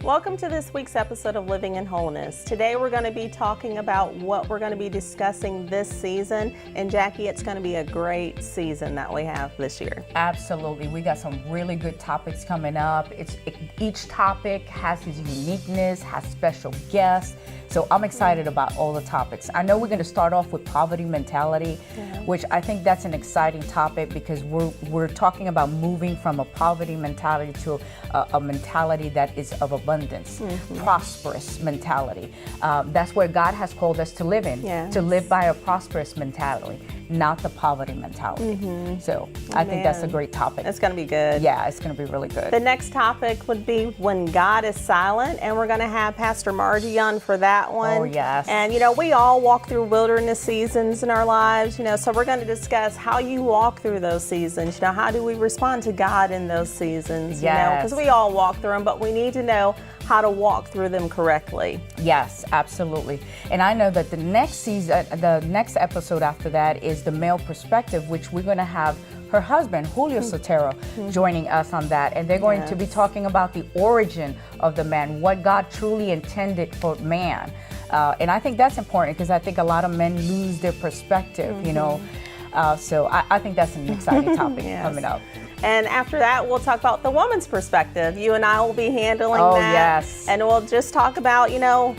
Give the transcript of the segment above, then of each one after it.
Welcome to this week's episode of Living in Wholeness. Today we're going to be talking about what we're going to be discussing this season. And Jackie, it's going to be a great season that we have this year. Absolutely. We got some really good topics coming up. Each topic has its uniqueness, has special guests. So I'm excited about all the topics. I know we're going to start off with poverty mentality, which I think that's an exciting topic because we're talking about moving from a poverty mentality to a mentality that is of abundance, prosperous mentality. That's where God has called us to live in, to live by a prosperous mentality, not the poverty mentality. So I think that's a great topic. It's going to be good. Yeah, it's going to be really good. The next topic would be when God is silent, and we're going to have Pastor Margie on for that one. Oh, yes. And, we all walk through wilderness seasons in our lives, so we're going to discuss how you walk through those seasons. How do we respond to God in those seasons? Because we all walk through them, but we need to know how to walk through them correctly. Yes, absolutely. And I know that the next episode after that is the male perspective, which we're going to have her husband, Julio Sotero, joining us on that. And they're going to be talking about the origin of the man, what God truly intended for man. And I think that's important because I think a lot of men lose their perspective, So I think that's an exciting topic coming up. And after that, we'll talk about the woman's perspective. You and I will be handling that. Yes. And we'll just talk about,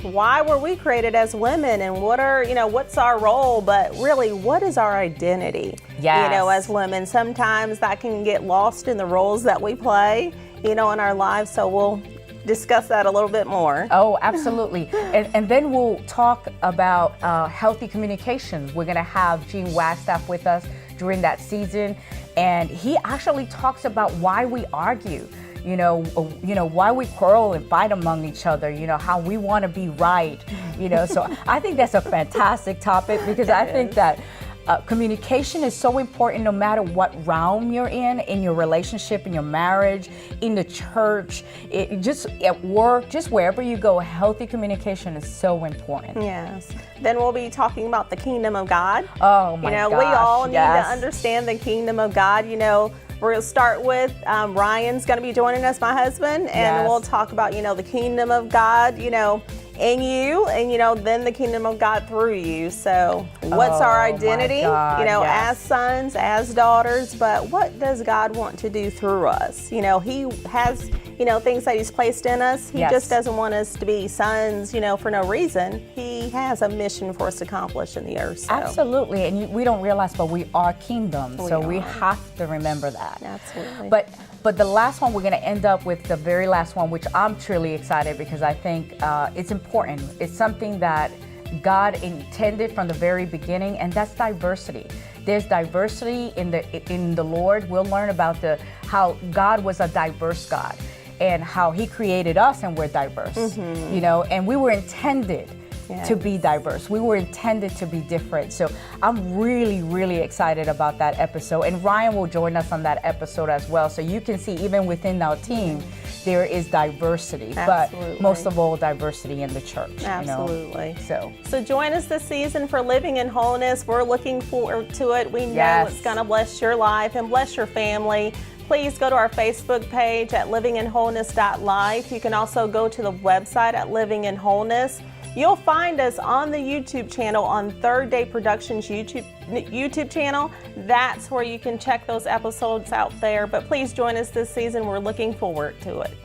why were we created as women and what's our role, but really, what is our identity? Yes. As women. Sometimes that can get lost in the roles that we play, in our lives. So we'll discuss that a little bit more. Oh, absolutely. And then we'll talk about healthy communications. We're going to have Gene Wagstaff with us during that season. And he actually talks about why we argue, why we quarrel and fight among each other, how we want to be right, So I think that's a fantastic topic because I think that communication is so important no matter what realm you're in your relationship, in your marriage, in the church, just at work, just wherever you go, healthy communication is so important. Yes. Then we'll be talking about the kingdom of God. Oh my gosh, we all need to understand the kingdom of God. We're going to start with Ryan's going to be joining us, my husband, and we'll talk about, the kingdom of God, in you, and then the kingdom of God through you. So what's our identity, as sons, as daughters, but what does God want to do through us? He has, things that he's placed in us. He just doesn't want us to be sons, for no reason. He has a mission for us to accomplish in the earth. So. Absolutely. And we don't realize, but we are kingdom. We have to remember that. Absolutely. But the last one, we're going to end up with the very last one, which I'm truly excited because I think it's important. It's something that God intended from the very beginning, and that's diversity. There's diversity in the Lord. We'll learn about how God was a diverse God and how he created us and we're diverse, and we were intended to be diverse. We were intended to be different. So I'm really, really excited about that episode. And Ryan will join us on that episode as well. So you can see even within our team, there is diversity, but most of all, diversity in the church. Absolutely. So join us this season for Living in Wholeness. We're looking forward to it. We know it's going to bless your life and bless your family. Please go to our Facebook page at livinginwholeness.life. You can also go to the website at Living in Wholeness. You'll find us on the YouTube channel, on Third Day Productions YouTube channel. That's where you can check those episodes out there. But please join us this season. We're looking forward to it.